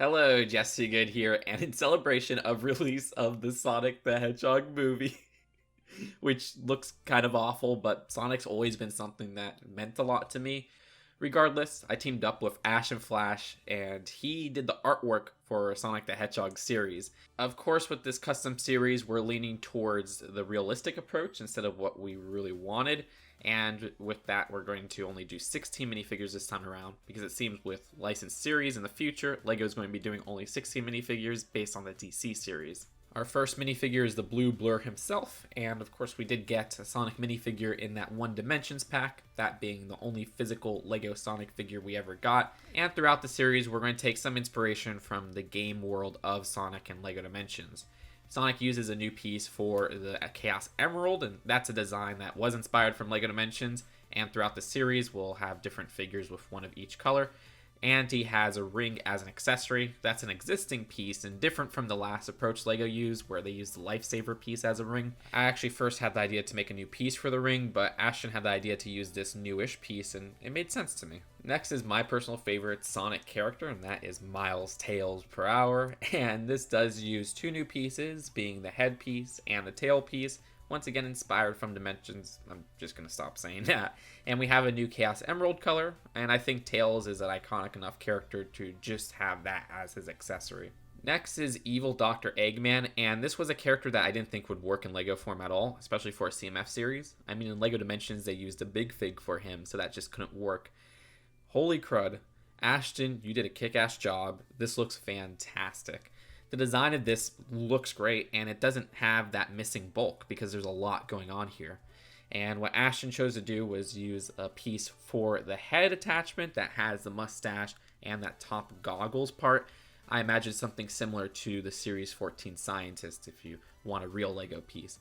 Hello, Jesse Good here, and in celebration of release of the Sonic the Hedgehog movie, which looks kind of awful, but Sonic's always been something that meant a lot to me. Regardless, I teamed up with Ash and Flash, and he did the artwork for Sonic the Hedgehog series. Of course, with this custom series, we're leaning towards the realistic approach instead of what we really wanted. And with that, we're going to only do 16 minifigures this time around, because it seems with licensed series in the future, LEGO is going to be doing only 16 minifigures based on the DC series. Our first minifigure is the Blue Blur himself, and of course we did get a Sonic minifigure in that One Dimensions pack, that being the only physical LEGO Sonic figure we ever got. And throughout the series, we're going to take some inspiration from the game world of Sonic and LEGO Dimensions. Sonic uses a new piece for the Chaos Emerald, and that's a design that was inspired from LEGO Dimensions, and throughout the series we'll have different figures with one of each color. And he has a ring as an accessory. That's an existing piece and different from the last approach LEGO used, where they used the Lifesaver piece as a ring. I actually first had the idea to make a new piece for the ring, but Ashton had the idea to use this newish piece, and it made sense to me. Next is my personal favorite Sonic character, and that is Miles Tails per Hour. And this does use two new pieces, being the head piece and the tail piece. Once again inspired from Dimensions. I'm just going to stop saying that. And we have a new Chaos Emerald color, and I think Tails is an iconic enough character to just have that as his accessory. Next is Evil Dr. Eggman, and this was a character that I didn't think would work in LEGO form at all, especially for a CMF series. I mean, in LEGO Dimensions they used a big fig for him, so that just couldn't work. Holy crud. Ashton, you did a kick-ass job. This looks fantastic. The design of this looks great, and it doesn't have that missing bulk because there's a lot going on here. And what Ashton chose to do was use a piece for the head attachment that has the mustache and that top goggles part. I imagine something similar to the Series 14 Scientist if you want a real LEGO piece.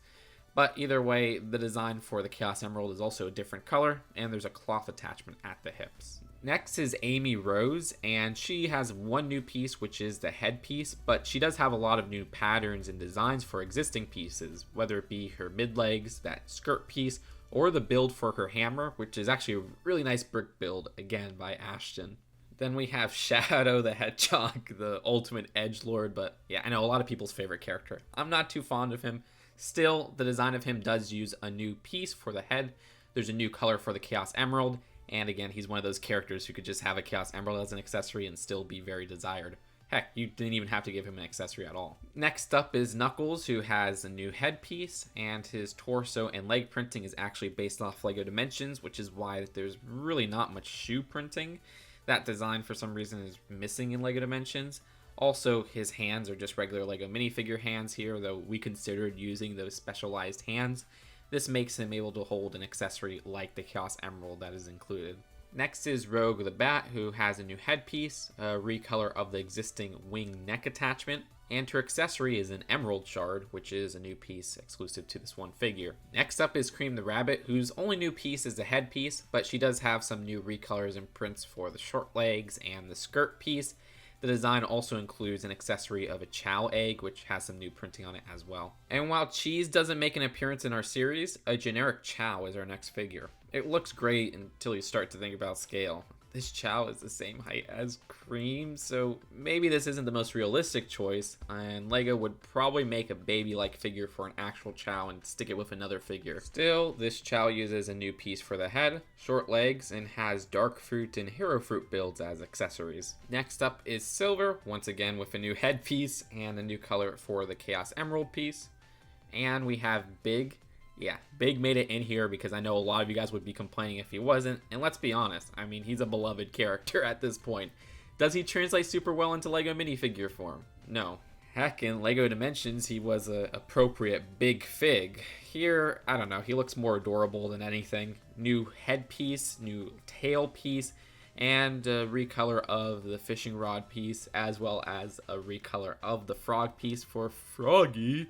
But either way, the design for the Chaos Emerald is also a different color, and there's a cloth attachment at the hips. Next is Amy Rose, and she has one new piece, which is the head piece, but she does have a lot of new patterns and designs for existing pieces, whether it be her mid-legs, that skirt piece, or the build for her hammer, which is actually a really nice brick build, again, by Ashton. Then we have Shadow the Hedgehog, the ultimate edgelord, but yeah, I know a lot of people's favorite character. I'm not too fond of him. Still, the design of him does use a new piece for the head. There's a new color for the Chaos Emerald, and again, he's one of those characters who could just have a Chaos Emerald as an accessory and still be very desired. Heck, you didn't even have to give him an accessory at all. Next up is Knuckles, who has a new headpiece, and his torso and leg printing is actually based off LEGO Dimensions, which is why there's really not much shoe printing. That design, for some reason, is missing in LEGO Dimensions. Also, his hands are just regular LEGO minifigure hands here, though we considered using those specialized hands. This makes him able to hold an accessory like the Chaos Emerald that is included. Next is Rogue the Bat, who has a new headpiece, a recolor of the existing wing neck attachment, and her accessory is an Emerald Shard, which is a new piece exclusive to this one figure. Next up is Cream the Rabbit, whose only new piece is the headpiece, but she does have some new recolors and prints for the short legs and the skirt piece. The design also includes an accessory of a Chow egg, which has some new printing on it as well. And while Cheese doesn't make an appearance in our series, a generic Chow is our next figure. It looks great until you start to think about scale. This Chow is the same height as Cream, so maybe this isn't the most realistic choice, and LEGO would probably make a baby-like figure for an actual Chow and stick it with another figure. Still, this Chow uses a new piece for the head, short legs, and has Dark Fruit and Hero Fruit builds as accessories. Next up is Silver, once again with a new headpiece and a new color for the Chaos Emerald piece. And we have Big. Yeah, Big made it in here because I know a lot of you guys would be complaining if he wasn't, and let's be honest, I mean, he's a beloved character at this point. Does he translate super well into LEGO minifigure form? No. Heck, in LEGO Dimensions, he was an appropriate big fig. Here, I don't know, he looks more adorable than anything. New headpiece, new tail piece, and a recolor of the fishing rod piece, as well as a recolor of the frog piece for Froggy.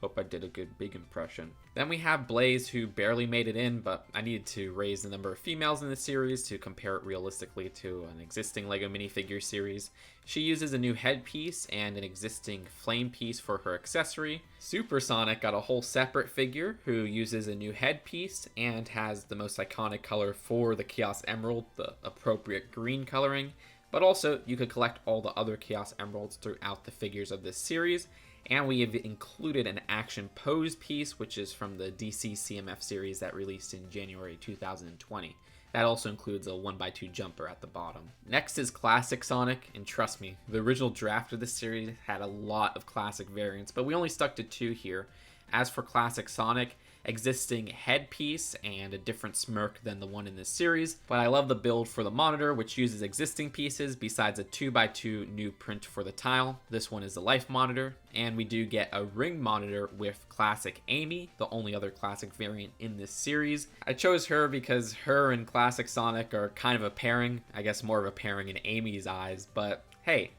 Hope I did a good big impression. Then we have Blaze, who barely made it in, but I needed to raise the number of females in the series to compare it realistically to an existing LEGO minifigure series. She uses a new headpiece and an existing flame piece for her accessory. Supersonic got a whole separate figure who uses a new headpiece and has the most iconic color for the Chaos Emerald, the appropriate green coloring. But also, you could collect all the other Chaos Emeralds throughout the figures of this series, and we have included an action pose piece, which is from the DC CMF series that released in January 2020. That also includes a 1x2 jumper at the bottom. Next is Classic Sonic, and trust me, the original draft of this series had a lot of classic variants, but we only stuck to 2 here. As for Classic Sonic, existing headpiece and a different smirk than the one in this series, but I love the build for the monitor, which uses existing pieces besides a 2x2 new print for the tile. This one is the life monitor, and we do get a ring monitor with Classic Amy, the only other classic variant in this series. I chose her because her and Classic Sonic are kind of a pairing, I guess more of a pairing in Amy's eyes, but hey,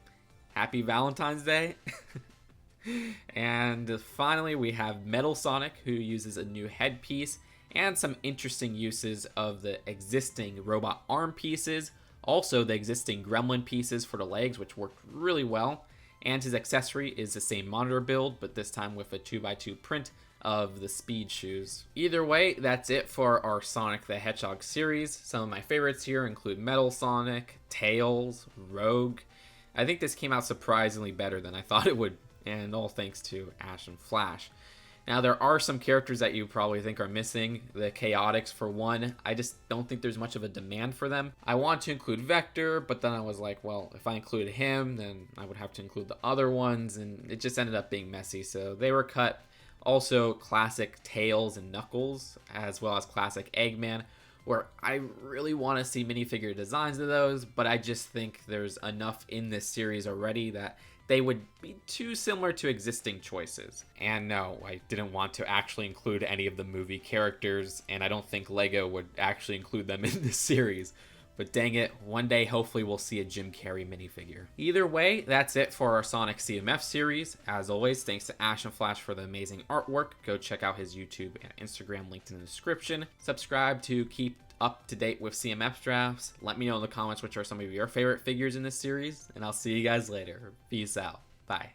happy Valentine's Day. And finally, we have Metal Sonic, who uses a new headpiece and some interesting uses of the existing robot arm pieces, also the existing gremlin pieces for the legs, which worked really well. And his accessory is the same monitor build, but this time with a 2x2 print of the speed shoes. Either way, that's it for our Sonic the Hedgehog series. Some of my favorites here include Metal Sonic, Tails, Rogue. I think this came out surprisingly better than I thought it would, and all thanks to Ash and Flash. Now, there are some characters that you probably think are missing. The Chaotix, for one. I just don't think there's much of a demand for them. I want to include Vector, but then I was like, well, if I included him, then I would have to include the other ones, and it just ended up being messy, so they were cut. Also, classic Tails and Knuckles, as well as classic Eggman, where I really want to see minifigure designs of those, but I just think there's enough in this series already that they would be too similar to existing choices. And no, I didn't want to actually include any of the movie characters, and I don't think LEGO would actually include them in this series. But dang it, one day hopefully we'll see a Jim Carrey minifigure. Either way, that's it for our Sonic CMF series. As always, thanks to Ash and Flash for the amazing artwork. Go check out his YouTube and Instagram linked in the description. Subscribe to keep up to date with CMF drafts. Let me know in the comments which are some of your favorite figures in this series, and I'll see you guys later. Peace out. Bye.